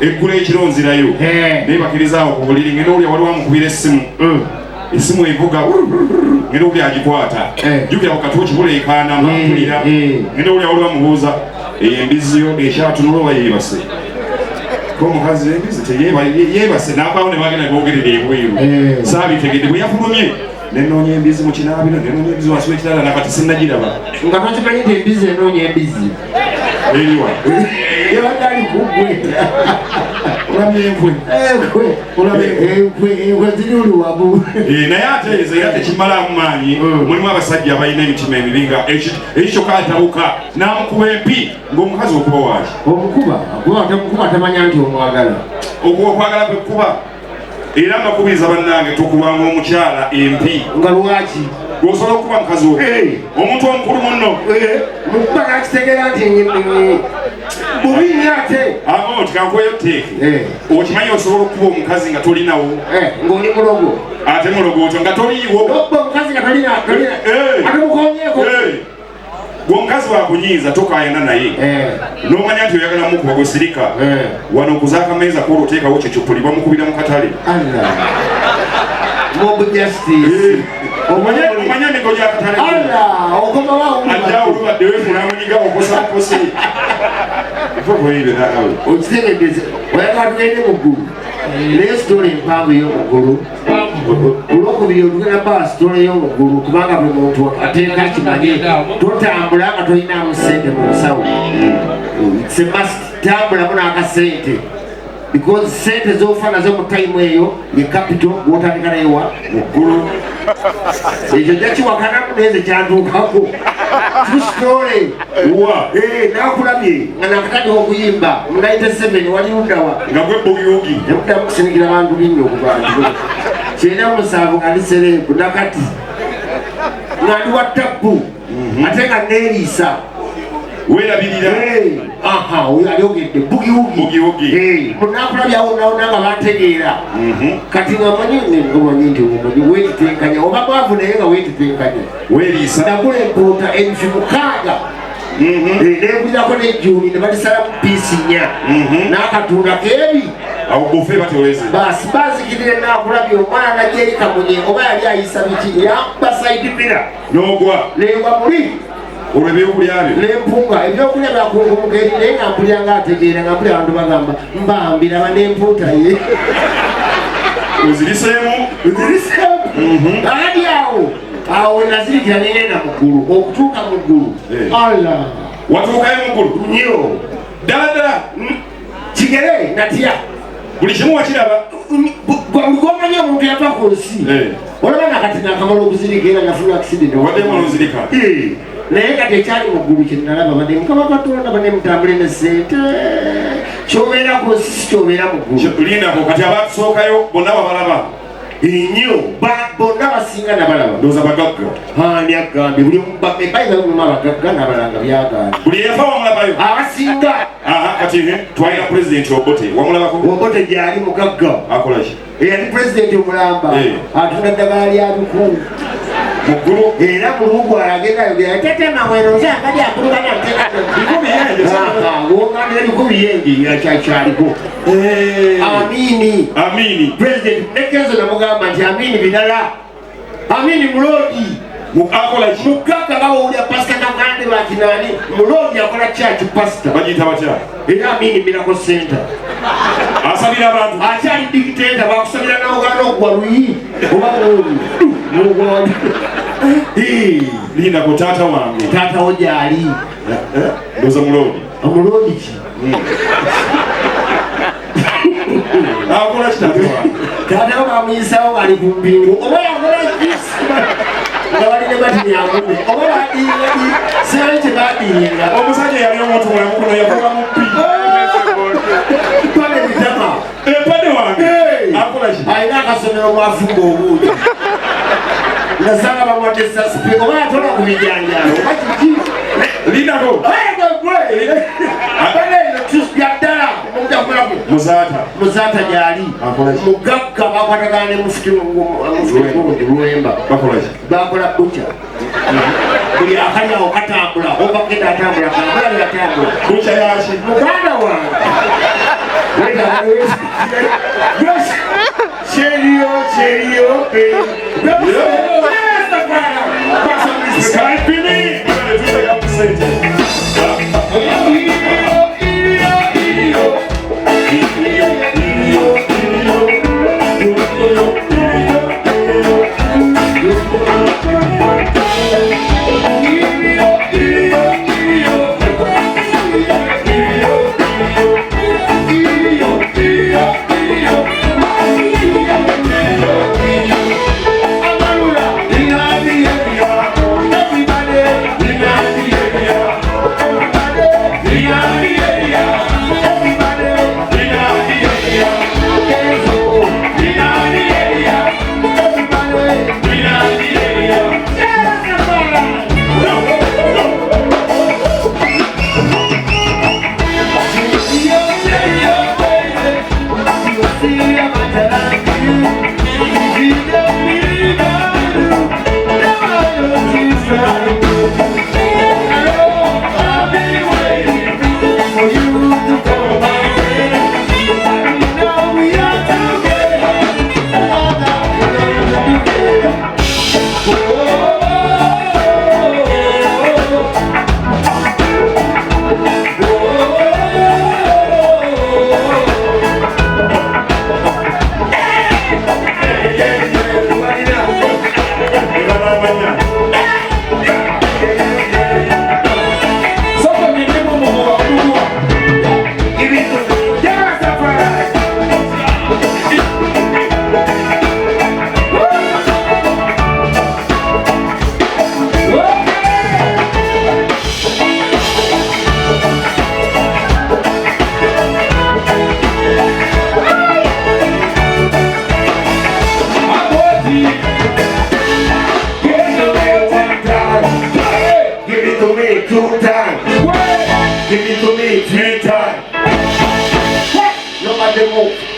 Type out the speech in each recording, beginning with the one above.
Eggula ekironzirayo nebakirizawo ku buliri ngenda olya waliwo amukubira essimu esimu evuga ngenda olya agikwata jukira ku katuuki buleekaana mpulira ngenda olya waliwo amubuuza embiziyo ekyatunula oba yeebase omukazi embizi teyeebase n'avaawo ne bagenda bogerera ebweru saabitegedde bwe yafulumye nenoonya embizi mu kinaabiro nenoonya embizi wansi w'ekitala nakati sinnagiraba nga tokimanyi nti embizi enoonya embizi eriwa yabadde ali kuggwe olabye enkwe ziri oli wamu naye ate ezo era tekimalamu maanyi mulimu abasajja abalina emitima emibi nga ekyo katabuka n'amukuba empi ng'omukazi okuba waaki omukuba tamanya nti omwagala okwagala kwekuba era mbakubiriza bannange tukubanga omukyala empi nga lwaki gwosobola okuba mukazi wo omuntu omukulu munno mukuba nakitegeera nti bubi ate nti kankuweyo teeke okimanyi osobola okuba omukazi nga tolinawo ng'oli mulogo ate mulogo otyo nga toliiwo omukazi nga tolina ate mukonyeeko gwomukazi wakunyiiza tokayana naye nomanya nti oyagala mukuba gwesirika wano okuza akameeza kola oteekawo kyekyopuli bamukubira mu katale omanya emigo gyakatale ajja olubadde wefulamunyiga okosakosi okitegedeze oyagala tugende muggulu naye sitoola empanvu ey'omuggulu olwokubiri otugenda baa sitoola ey'omuggulu kubanga buli muntu ateeka kimanye totambula nga tolinaamu ssente mu nsawo tambulamu n'akasente because sente zofa nazo mu time eyo ye capital gwotandika nayewa muggulu ekyo jakiwakanamu neze kyantuukako tusitole nakulabye nga nakatandika okuyimba mu 97 wali ludawa nga gwebogyogi emuddamu kusinikira abantu linnya okubantu kyenda musanvu nga ndi serebu nakati nga ndi wa tabbu ate nga neeriisa werabirira oyo alyogedde bugiwugi munakulabyawo nawona nga bategeera kati nga manyi nti omanyi weetitenkanya oba bwavu naye nga weetitenkanya weriisa nagula empuuta enfi 6 neegulirako nejjuuni ne balisalamu piisi 4 n'akatunda keebi awo bofe bateweze basi bazikirire nakulabye omwana najeri kamunye oba yali ayisa biki yabasaidibira n'ogwa negwa muli olwo ebyokulya byo nempunga ebyokulya byakungumuka eri naye nga mpulira nga ategeera nga mpulira abantu bagamba mbambiraba nempuuta ye oziriseemu ali awo nazirikira negenda muggulu okutuuka muggulu alla watuukayo muggulu nnyo ddala kigere natya buli kimu wakiraba gomanye omuntu yava ku nsi olaba nakati nakamala okuzirika era nafuna accident waddemala ozirika naye kati ekyali muggulu kyenalaba bane mukama katonda bane mutambule ne sente kyobeera ku nsi si kyobeera muggulu lindako kati abatusookayo bonna babalaba nnyo bonna basinga nabalaba ndowooza bagagga ani agambye buli bayibamu abagagga nabalanga byagambye buli eyafa wamulabayo abasinga kati twalina pulezidenti obote wamulabako obote gyali mugagga akolaki eyali pulezidenti omulamba atunda ddagala lya bikulu muggulu era mulugu alagendayo tetema mweno kyakali akuluganya wongandira 10 yengi yakyaliko amini pulezidenti nekezo namugamba nti amini bidala amini mulodi akolaki mugagga bawulya pasita nagande bakinani mulodi akola kyaki pasita bagiyita batya era amini mirako center asabira abantu akyali dikiteta bakusabira nawogana okugwa luyi oba mulodi lindako taata wange taatawo gyali ndowooza mulodi omulodi ki akola kitaata wange taatawo bamuyisawo ali ku mpingu oba yakola nga balina batinyangume oba badiinga sente badiinga omusajja yali omuntu mulamu kuno yakola mu pi pale bitama pade wange akolaki alina akasomero mwafumba obuugi nasanga bamuwadde sasipe oba yatola ku bijanjalo oba kiki lindako yaddala muzaata gyali mugagga bakwatagana ne mufuti lwemba bakola buca buli akalyawo katambula obagenda atambula kambula yatambula buca yaki muganda wange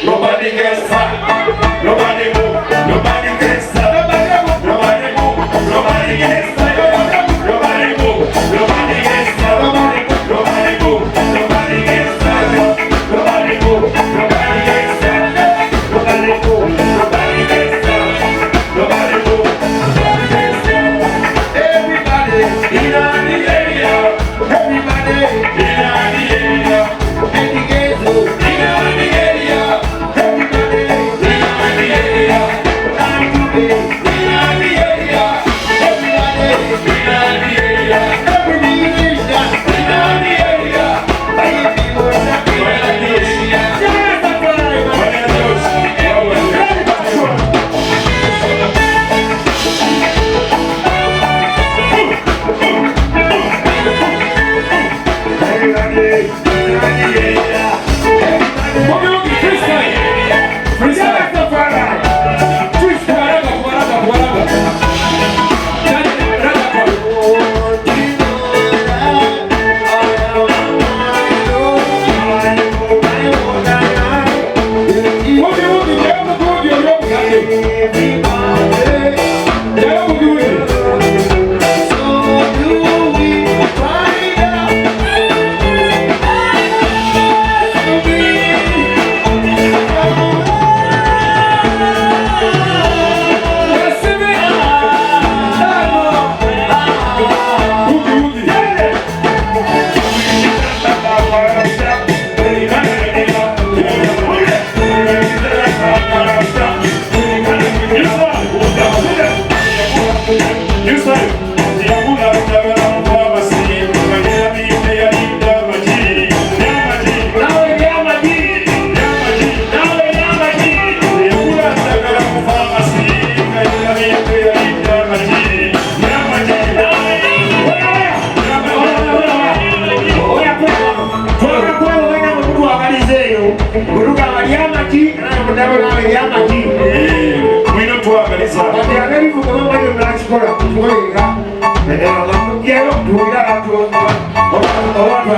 Nobody gets fat. Nobody move. Nobody gets fat. Nobody move. Nobody gets fat. Nobody move. Nobody gets fat. Nobody move. Nobody gets fat. Nobody move. Nobody gets fat. Nobody move. Nobody gets fat. Nobody move. Nobody gets fat. Everybody in the area. Everybody in the area. And the gates move.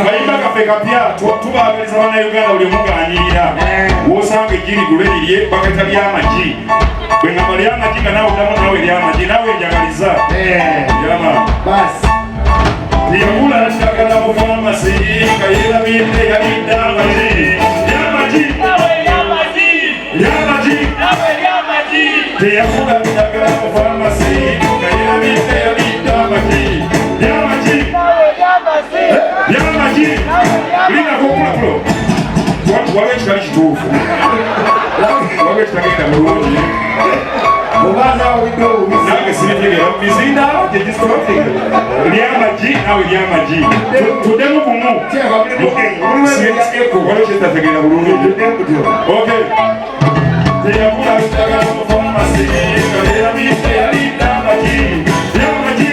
Kayimba kafeka pia tubagaliza bana Uganda uli muganira wosanga ejiri guleriye bakata lya maji bwenga bali amaji kana udamu nawe lya maji nawe njagaliza yama bas yamula shakala mu pharmacy kayira binde ya bidda maji ya maji teyafuga bidagala mu famasi ngayina bite yalidde amagi linako okulapulo waliwo ekitali kituufu waliwo ekitagenda bulungi nange siritegera mizinda lyamagi nawe lyamagi tuddemu bumu waliwo kyetategera bulungi teyagula bidagala mu famasi ngayina bite yalidde amagi lyamagi